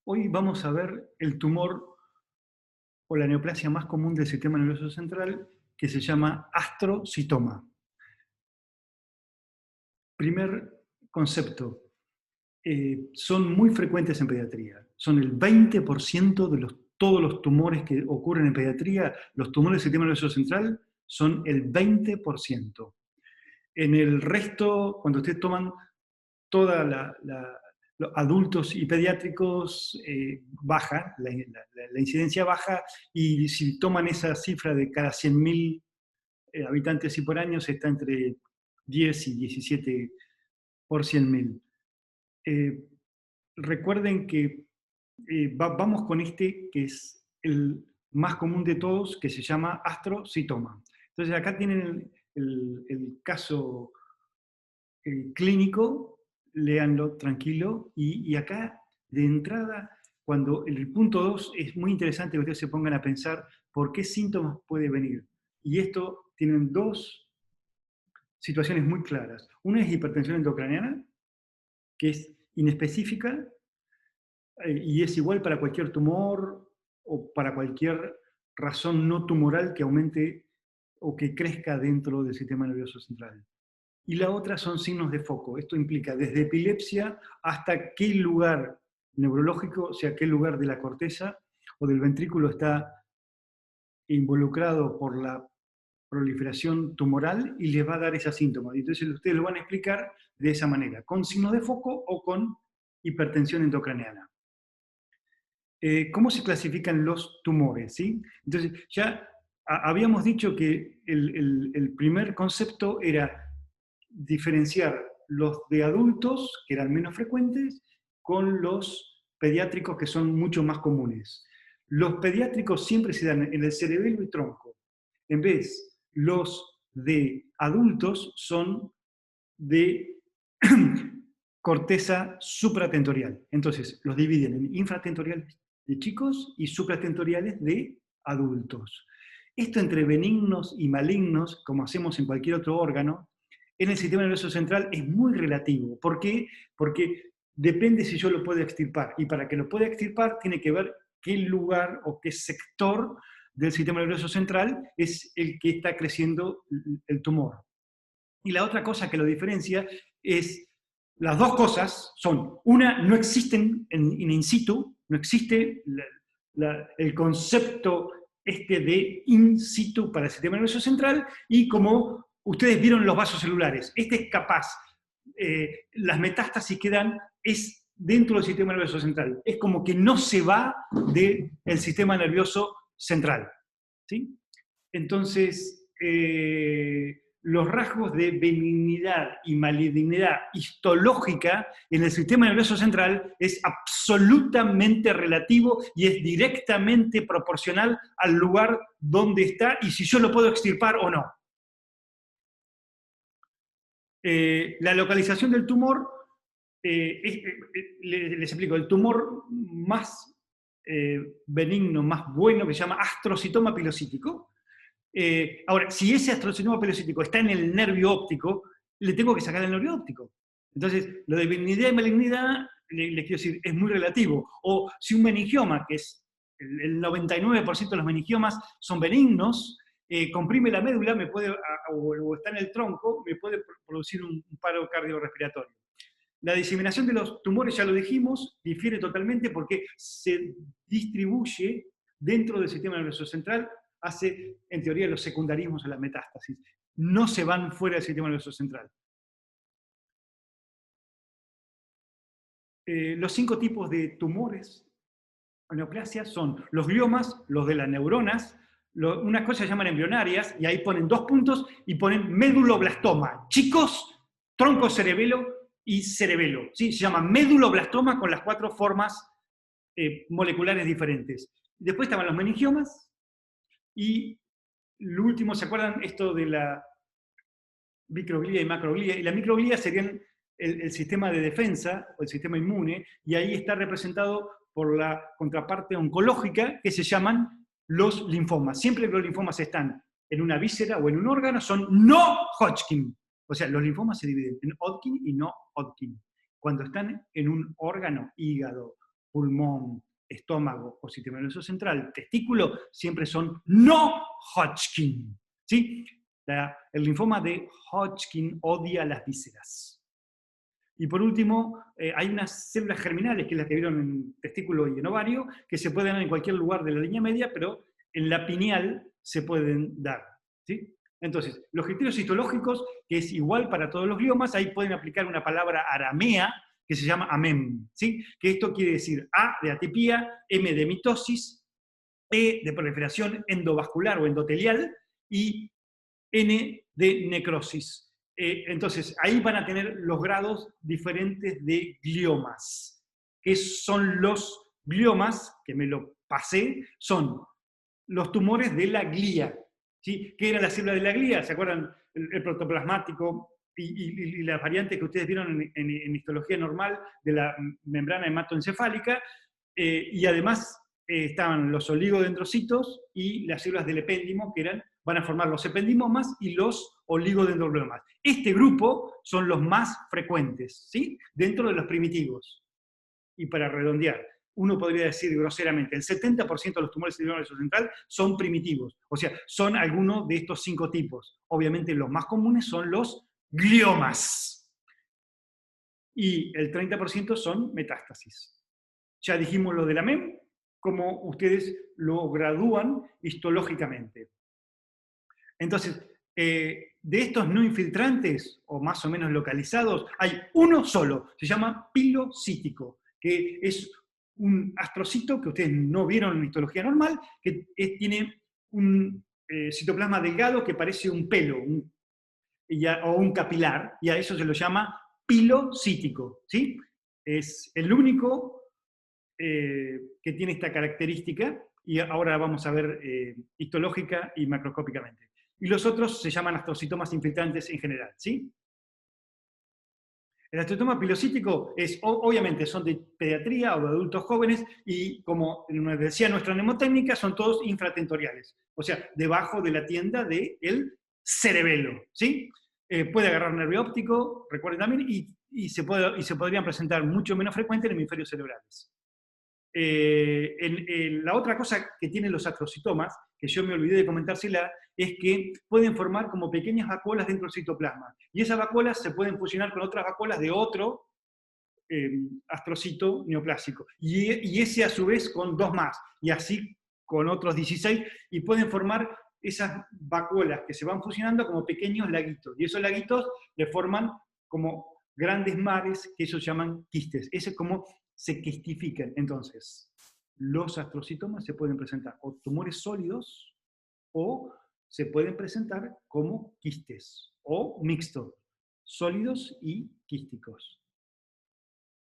Hoy vamos a ver el tumor o la neoplasia más común del sistema nervioso central, que se llama astrocitoma. Primer concepto, son muy frecuentes en pediatría. Son el 20% de todos los tumores que ocurren en pediatría, los tumores del sistema nervioso central, son el 20%. En el resto, cuando ustedes toman toda los adultos y pediátricos, baja, la incidencia baja, y si toman esa cifra de cada 100.000 habitantes y por año, está entre 10 y 17 por 100.000. Recuerden que vamos con este, que es el más común de todos, que se llama astrocitoma. Entonces acá tienen el caso clínico, léanlo tranquilo, y acá de entrada, cuando el punto 2 es muy interesante que ustedes se pongan a pensar por qué síntomas puede venir. Y esto tienen dos situaciones muy claras. Una es hipertensión endocraniana, que es inespecífica, y es igual para cualquier tumor o para cualquier razón no tumoral que aumente o que crezca dentro del sistema nervioso central. Y la otra son signos de foco. Esto implica desde epilepsia hasta qué lugar neurológico, o sea, qué lugar de la corteza o del ventrículo está involucrado por la proliferación tumoral y les va a dar esa síntoma. Entonces ustedes lo van a explicar de esa manera, con signos de foco o con hipertensión endocraniana. ¿Cómo se clasifican los tumores? ¿Sí? Entonces, ya habíamos dicho que el primer concepto era diferenciar los de adultos, que eran menos frecuentes, con los pediátricos, que son mucho más comunes. Los pediátricos siempre se dan en el cerebelo y tronco. En vez, los de adultos son de corteza supratentorial. Entonces, los dividen en infratentoriales de chicos y supratentoriales de adultos. Esto entre benignos y malignos, como hacemos en cualquier otro órgano, en el sistema nervioso central es muy relativo. ¿Por qué? Porque depende si yo lo puedo extirpar. Y para que lo pueda extirpar, tiene que ver qué lugar o qué sector del sistema nervioso central es el que está creciendo el tumor. Y la otra cosa que lo diferencia es, las dos cosas son, una, no existen en in situ, no existe el concepto de in situ para el sistema nervioso central, y como ustedes vieron los vasos celulares, este es capaz, las metástasis que dan es dentro del sistema nervioso central, es como que no se va del sistema nervioso central, ¿sí? Entonces, los rasgos de benignidad y malignidad histológica en el sistema nervioso central es absolutamente relativo y es directamente proporcional al lugar donde está y si yo lo puedo extirpar o no. La localización del tumor, les explico, el tumor más benigno, más bueno, que se llama astrocitoma pilocítico. Ahora, si ese astrocitoma pilocítico está en el nervio óptico, le tengo que sacar el nervio óptico. Entonces, lo de benignidad y malignidad, les quiero decir, es muy relativo. O si un meningioma, que es el 99% de los meningiomas son benignos, comprime la médula, o está en el tronco, me puede producir un paro cardiorrespiratorio. La diseminación de los tumores, ya lo dijimos, difiere totalmente porque se distribuye dentro del sistema nervioso central, hace, en teoría, los secundarismos a la metástasis. No se van fuera del sistema nervioso central. Los 5 tipos de tumores o neoplasias son los gliomas, los de las neuronas, unas cosas se llaman embrionarias, y ahí ponen 2 puntos y ponen meduloblastoma. Chicos, tronco cerebelo y cerebelo. ¿Sí? Se llama meduloblastoma con las 4 formas moleculares diferentes. Después estaban los meningiomas, y lo último, ¿se acuerdan esto de la microglía y macroglía? Y la microglía serían el sistema de defensa o el sistema inmune, y ahí está representado por la contraparte oncológica que se llaman los linfomas. Siempre que los linfomas están en una víscera o en un órgano son no Hodgkin. O sea, los linfomas se dividen en Hodgkin y no Hodgkin. Cuando están en un órgano, hígado pulmón, estómago o sistema nervioso central, testículo, siempre son no Hodgkin. ¿Sí? El linfoma de Hodgkin odia las vísceras. Y por último, hay unas células germinales, que es las que vieron en testículo y en ovario, que se pueden dar en cualquier lugar de la línea media, pero en la pineal se pueden dar. ¿Sí? Entonces, los criterios histológicos, que es igual para todos los gliomas, ahí pueden aplicar una palabra aramea que se llama AMEM, ¿sí? Que esto quiere decir A de atipía, M de mitosis, E de proliferación endovascular o endotelial y N de necrosis. Entonces, ahí van a tener los grados diferentes de gliomas. ¿Qué son los gliomas? Que me lo pasé, son los tumores de la glía. ¿Sí? ¿Qué era la célula de la glía? ¿Se acuerdan? El protoplasmático y las variantes que ustedes vieron en histología normal de la membrana hematoencefálica, y además estaban los oligodendrocitos y las células del epéndimo, que van a formar los ependimomas y los oligodendrogliomas. Este grupo son los más frecuentes, ¿sí? Dentro de los primitivos. Y para redondear, uno podría decir groseramente, el 70% de los tumores del nervio central son primitivos, o sea, son algunos de estos 5 tipos. Obviamente los más comunes son los gliomas. Y el 30% son metástasis. Ya dijimos lo de la MEM, como ustedes lo gradúan histológicamente. Entonces, de estos no infiltrantes, o más o menos localizados, hay uno solo, se llama pilocítico, que es un astrocito que ustedes no vieron en histología normal, que tiene un citoplasma delgado que parece un pelo, o un capilar, y a eso se lo llama pilocítico, ¿sí? Es el único que tiene esta característica, y ahora vamos a ver histológica y macroscópicamente. Y los otros se llaman astrocitomas infiltrantes en general, ¿sí? El astrocitoma pilocítico obviamente son de pediatría o de adultos jóvenes, y como nos decía nuestra mnemotécnica, son todos infratentoriales, o sea, debajo de la tienda del cerebelo, ¿sí? Puede agarrar nervio óptico, recuerden también, y se podrían presentar mucho menos frecuente en hemisferios cerebrales. La otra cosa que tienen los astrocitomas, que yo me olvidé de comentársela, es que pueden formar como pequeñas vacuolas dentro del citoplasma. Y esas vacuolas se pueden fusionar con otras vacuolas de otro astrocito neoplásico. Y ese a su vez con 2 más. Y así con otros 16. Y pueden formar esas vacuolas que se van fusionando como pequeños laguitos. Y esos laguitos le forman como grandes mares, que ellos llaman quistes. Eso es como se quistifican. Entonces, los astrocitomas se pueden presentar o tumores sólidos o se pueden presentar como quistes o mixtos, sólidos y quísticos.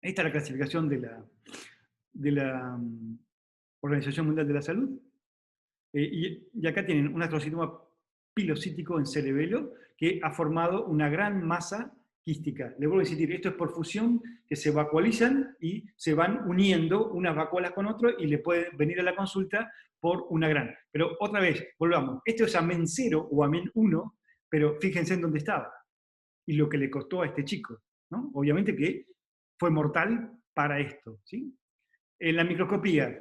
Esta es la clasificación de la Organización Mundial de la Salud. Y acá tienen un astrocitoma pilocítico en cerebelo que ha formado una gran masa quística. Le vuelvo a insistir, esto es por fusión, que se vacuolizan y se van uniendo unas vacuolas con otras, y le puede venir a la consulta por una gran. Pero otra vez, volvamos, esto es AMEN 0 o AMEN 1, pero fíjense en dónde estaba y lo que le costó a este chico, ¿no? Obviamente que fue mortal para esto, ¿sí? En la microscopía,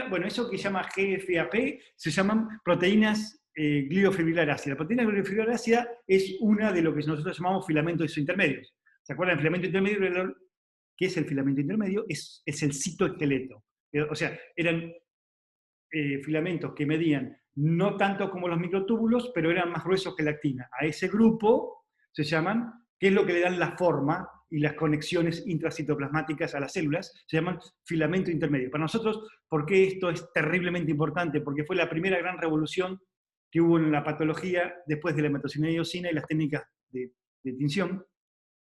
bueno, eso que se llama GFAP, se llaman proteínas gliofibrilar ácida. La proteína gliofibrilar ácida es una de lo que nosotros llamamos filamentos intermedios. ¿Se acuerdan del filamento intermedio? ¿Qué es el filamento intermedio? Es el citoesqueleto. O sea, eran filamentos que medían no tanto como los microtúbulos, pero eran más gruesos que la actina. A ese grupo se llaman, que es lo que le dan la forma y las conexiones intracitoplasmáticas a las células, se llaman filamento intermedio. Para nosotros, ¿por qué esto es terriblemente importante? Porque fue la primera gran revolución que hubo en la patología después de la hematoxina y eosina y las técnicas de tinción,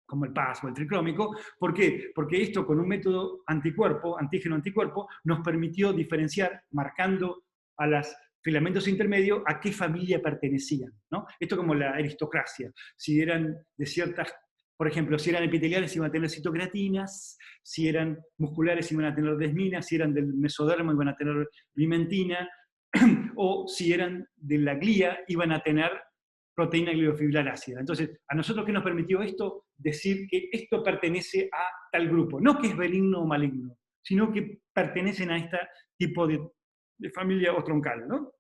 como el PAS o el tricrómico. ¿Por qué? Porque esto, con un método antígeno-anticuerpo, nos permitió diferenciar, marcando a los filamentos intermedios, a qué familia pertenecían, ¿no? Esto como la aristocracia. Si eran de ciertas, por ejemplo, si eran epiteliales iban a tener citocreatinas, si eran musculares iban a tener desminas, si eran del mesodermo iban a tener bimentina, o si eran de la glía iban a tener proteína gliofibrilar ácida. Entonces, ¿a nosotros qué nos permitió esto? Decir que esto pertenece a tal grupo, no que es benigno o maligno. sino que pertenecen a este tipo de familia o troncal, ¿no?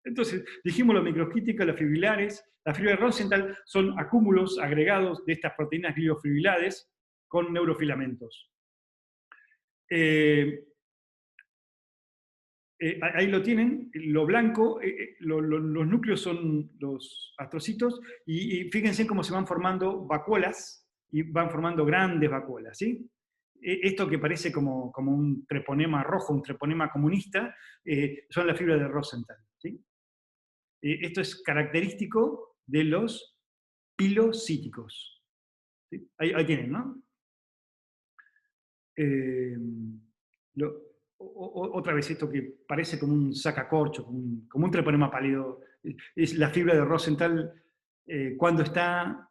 Entonces, dijimos los microsquíticos, los fibrilares. Las fibras de Rosenthal son acúmulos agregados de estas proteínas gliofibrilares con neurofilamentos. Ahí lo tienen, lo blanco, los núcleos son los astrocitos, y fíjense cómo se van formando vacuolas, y van formando grandes vacuolas, ¿sí? Esto que parece como un treponema rojo, un treponema comunista, son las fibras de Rosenthal, ¿sí? Esto es característico de los pilocíticos. ¿Sí? Ahí tienen, ¿no? Otra vez esto que parece como un sacacorcho, como un treponema pálido, es la fibra de Rosenthal cuando está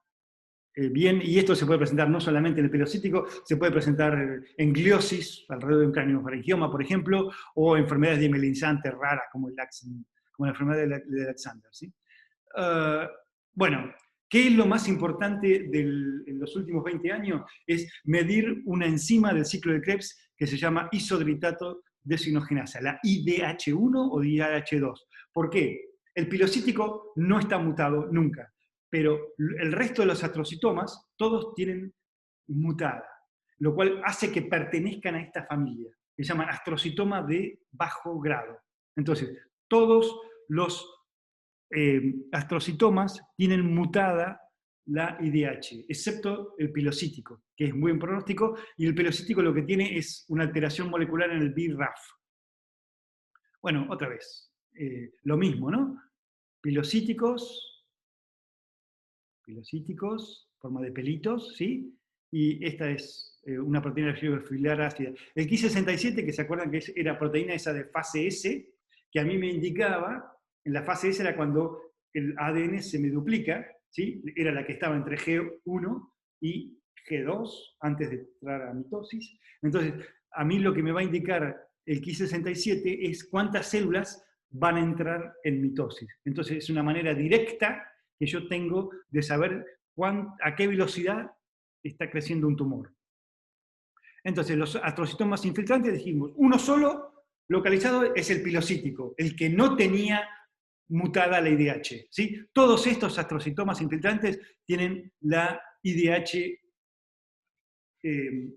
bien, y esto se puede presentar no solamente en el pilocítico, se puede presentar en gliosis, alrededor de un craniofaringioma, por ejemplo, o enfermedades demielinizantes raras, como la enfermedad de Alexander. ¿Sí? Bueno, ¿qué es lo más importante en los últimos 20 años? Es medir una enzima del ciclo de Krebs que se llama isodritato desinhogenasa, la IDH1 o IDH2. ¿Por qué? El pilocítico no está mutado nunca, pero el resto de los astrocitomas, todos tienen mutada, lo cual hace que pertenezcan a esta familia, que se llaman astrocitoma de bajo grado. Entonces, todos los astrocitomas tienen mutada la IDH, excepto el pilocítico, que es muy buen pronóstico, y el pilocítico lo que tiene es una alteración molecular en el BRAF. Bueno, otra vez, lo mismo, ¿no? Pilocíticos, forma de pelitos, ¿sí? Y esta es una proteína fibrilar ácida. El Ki67, que se acuerdan que era proteína esa de fase S, que a mí me indicaba, en la fase S era cuando el ADN se me duplica, ¿sí? Era la que estaba entre G1 y G2, antes de entrar a mitosis. Entonces, a mí lo que me va a indicar el Ki67 es cuántas células van a entrar en mitosis. Entonces, es una manera directa que yo tengo de saber a qué velocidad está creciendo un tumor. Entonces, los astrocitomas infiltrantes dijimos, uno solo localizado es el pilocítico, el que no tenía mutada la IDH. ¿Sí? Todos estos astrocitomas infiltrantes tienen la IDH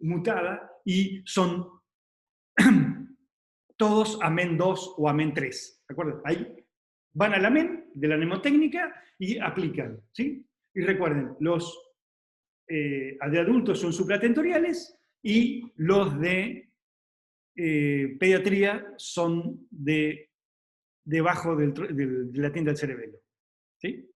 mutada y son todos AMEN 2 o AMEN 3. ¿De acuerdo? Ahí van al AMEN de la mnemotécnica y aplican. ¿Sí? Y recuerden, los de adultos son supratentoriales y los de pediatría son debajo de la tienda del cerebelo. ¿Sí?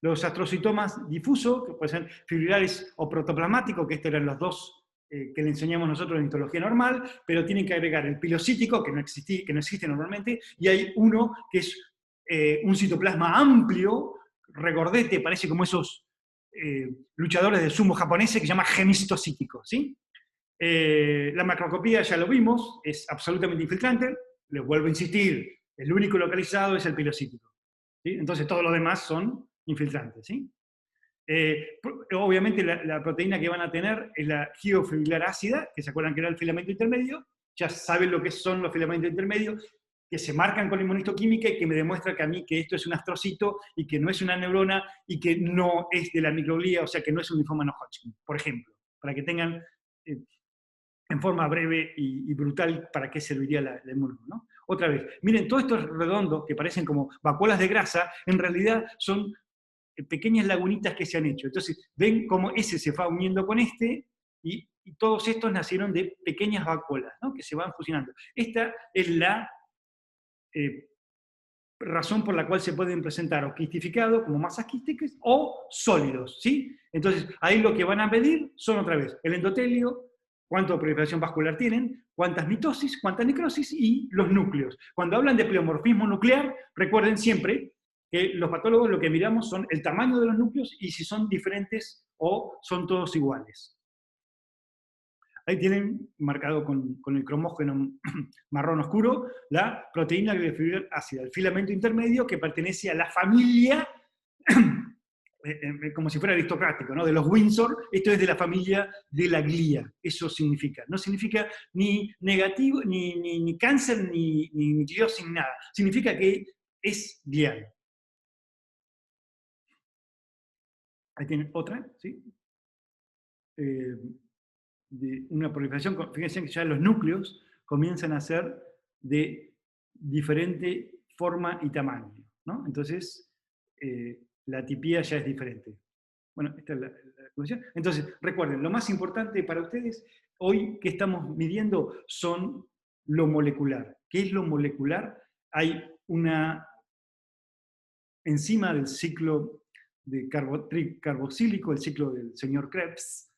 Los astrocitomas difusos, que pueden ser fibrilares o protoplasmáticos, que estos eran los dos que le enseñamos nosotros en histología normal, pero tienen que agregar el pilocítico, que no existe normalmente, y hay uno que es un citoplasma amplio, regordete, parece como esos luchadores de sumo japoneses, que se llama gemistocítico. ¿Sí? La macroscopía ya lo vimos, es absolutamente infiltrante, les vuelvo a insistir, el único localizado es el pilocítico. ¿Sí? Entonces todos los demás son infiltrantes. ¿Sí? Obviamente la proteína que van a tener es la giofibrilar ácida, que se acuerdan que era el filamento intermedio, ya saben lo que son los filamentos intermedios, que se marcan con la inmunistoquímica y que me demuestra que a mí que esto es un astrocito y que no es una neurona y que no es de la microglía, o sea que no es un linfoma no Hodgkin, por ejemplo, para que tengan en forma breve y brutal para qué serviría la inmunólogo, ¿no? Otra vez, miren, todos estos redondos que parecen como vacuolas de grasa, en realidad son pequeñas lagunitas que se han hecho. Entonces, ven cómo ese se va uniendo con este, y todos estos nacieron de pequeñas vacuolas, ¿no? Que se van fusionando. Esta es la razón por la cual se pueden presentar o quistificados como masas quísticas o sólidos, ¿sí? Entonces, ahí lo que van a medir son otra vez el endotelio, cuánta proliferación vascular tienen, cuántas mitosis, cuánta necrosis y los núcleos. Cuando hablan de pleomorfismo nuclear, recuerden siempre que los patólogos lo que miramos son el tamaño de los núcleos y si son diferentes o son todos iguales. Ahí tienen marcado con el cromógeno marrón oscuro la proteína gliofibrilar ácida, el filamento intermedio que pertenece a la familia como si fuera aristocrático, ¿no? De los Windsor, esto es de la familia de la glía, eso significa. No significa ni negativo, ni cáncer, ni gliosis, ni nada. Significa que es glial. Ahí tienen otra, ¿sí? De una proliferación, fíjense que ya los núcleos comienzan a ser de diferente forma y tamaño, ¿no? Entonces, la atipía ya es diferente. Bueno, esta es la conclusión. Entonces, recuerden, lo más importante para ustedes hoy que estamos midiendo son lo molecular. ¿Qué es lo molecular? Hay una enzima del ciclo de carboxílico, el ciclo del señor Krebs,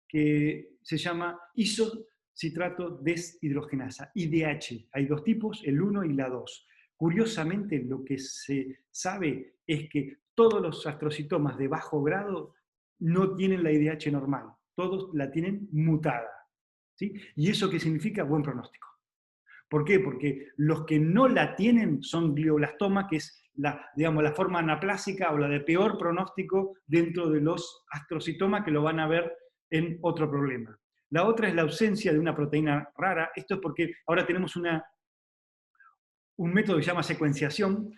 que se llama isocitrato deshidrogenasa, IDH. Hay dos tipos, el 1 y la 2. Curiosamente, lo que se sabe es que todos los astrocitomas de bajo grado no tienen la IDH normal, todos la tienen mutada. ¿Sí? ¿Y eso qué significa? Buen pronóstico. ¿Por qué? Porque los que no la tienen son glioblastoma, que es digamos, la forma anaplásica o la de peor pronóstico dentro de los astrocitomas que lo van a ver en otro problema. La otra es la ausencia de una proteína rara. Esto es porque ahora tenemos un método que se llama secuenciación,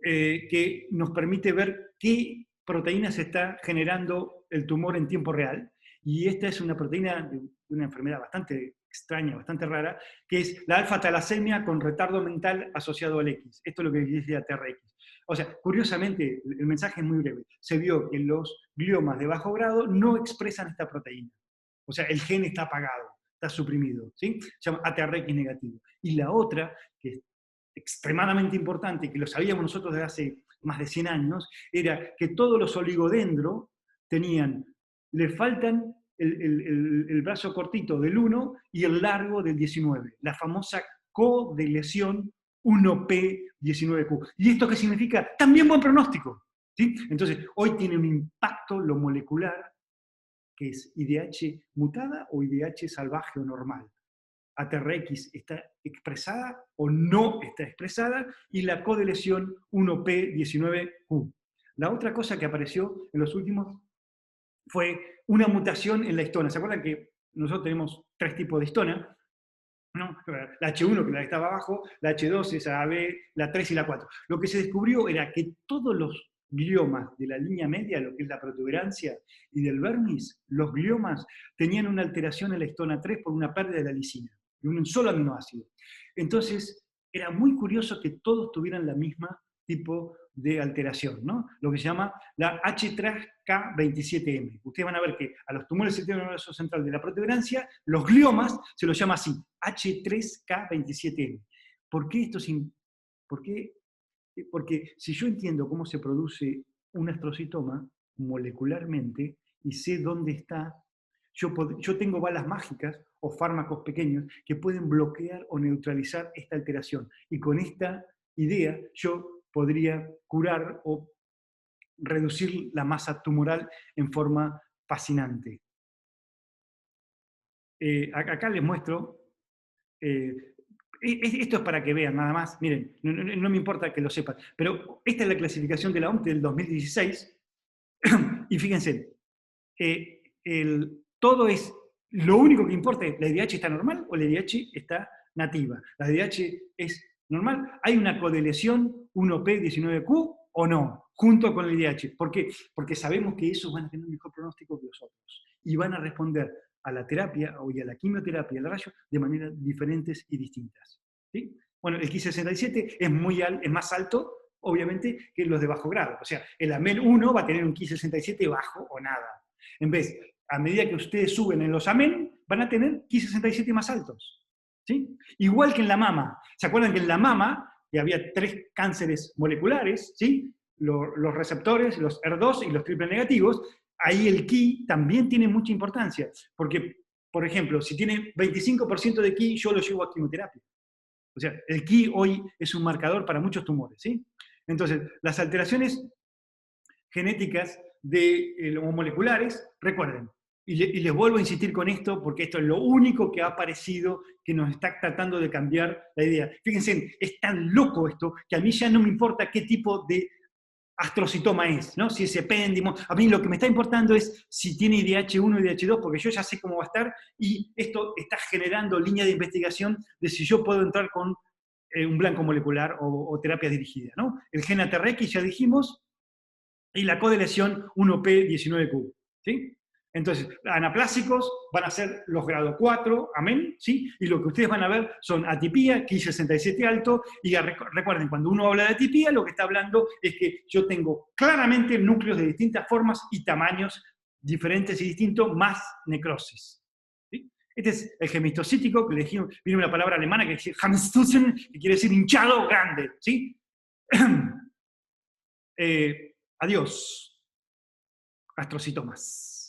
que nos permite ver qué proteína se está generando el tumor en tiempo real. Y esta es una proteína de una enfermedad bastante extraña, bastante rara, que es la alfa-talasemia con retardo mental asociado al X. Esto es lo que dice la TRX. O sea, curiosamente, el mensaje es muy breve. Se vio que los gliomas de bajo grado no expresan esta proteína. O sea, el gen está apagado, está suprimido, ¿sí? Se llama ATRX negativo. Y la otra, que es extremadamente importante, que lo sabíamos nosotros desde hace más de 100 años, era que todos los oligodendros le faltan el brazo cortito del 1 y el largo del 19, la famosa codeleción 1P19Q. ¿Y esto qué significa? También buen pronóstico. ¿Sí? Entonces, hoy tiene un impacto lo molecular, que es IDH mutada o IDH salvaje o normal. ATRX está expresada o no está expresada, y la codeleción 1P19Q. La otra cosa que apareció en los últimos fue una mutación en la histona. ¿Se acuerdan que nosotros tenemos 3 tipos de histona? ¿No? La H1, que la que estaba abajo, la H2 es AB, la 3 y la 4. Lo que se descubrió era que todos los gliomas de la línea media, lo que es la protuberancia, y del vermis, los gliomas tenían una alteración en la histona 3 por una pérdida de la lisina, de un solo aminoácido. Entonces, era muy curioso que todos tuvieran la misma tipo de alteración, ¿no? Lo que se llama la H3K27M. Ustedes van a ver que a los tumores del sistema nervioso central de la protuberancia, los gliomas se los llama así, H3K27M. ¿Por qué esto es ¿Por qué? Porque si yo entiendo cómo se produce un astrocitoma molecularmente y sé dónde está, yo tengo balas mágicas o fármacos pequeños que pueden bloquear o neutralizar esta alteración. Y con esta idea yo podría curar o reducir la masa tumoral en forma fascinante. Acá les muestro, esto es para que vean nada más, miren, no me importa que lo sepan, pero esta es la clasificación de la OMS del 2016, y fíjense, todo es, lo único que importa es, ¿la IDH está normal o la IDH está nativa? ¿La IDH es normal? ¿Hay una codeleción 1P19Q o no? Junto con el IDH. ¿Por qué? Porque sabemos que esos van a tener un mejor pronóstico que los otros. Y van a responder a la terapia y a la quimioterapia y al rayo de maneras diferentes y distintas. ¿Sí? Bueno, el Ki67 es más alto, obviamente, que los de bajo grado. O sea, el AMEL 1 va a tener un Ki67 bajo o nada. En vez, a medida que ustedes suben en los AMEN, van a tener Ki67 más altos. ¿Sí? Igual que en la mama. ¿Se acuerdan que en la mama que había 3 cánceres moleculares? ¿Sí? Los receptores, los ER2 y los triple negativos. Ahí el Ki también tiene mucha importancia. Porque, por ejemplo, si tiene 25% de Ki, yo lo llevo a quimioterapia. O sea, el Ki hoy es un marcador para muchos tumores. ¿Sí? Entonces, las alteraciones genéticas o moleculares, recuerden, y les vuelvo a insistir con esto, porque esto es lo único que ha aparecido que nos está tratando de cambiar la idea. Fíjense, es tan loco esto que a mí ya no me importa qué tipo de astrocitoma es, ¿no? Si es epéndimo. A mí lo que me está importando es si tiene IDH1 y IDH2, porque yo ya sé cómo va a estar, y esto está generando línea de investigación de si yo puedo entrar con un blanco molecular o terapia dirigida, ¿no? El gen ATRX ya dijimos, y la codeleción 1P19Q, ¿sí? Entonces, anaplásicos van a ser los grado 4, amén, ¿sí? Y lo que ustedes van a ver son atipía, Ki67 alto, y recuerden, cuando uno habla de atipía, lo que está hablando es que yo tengo claramente núcleos de distintas formas y tamaños diferentes y distintos, más necrosis. ¿Sí? Este es el gemistocítico, que le dijimos, viene una palabra alemana que dice Hamstusen, que quiere decir hinchado grande, ¿sí? Adiós, astrocitomas.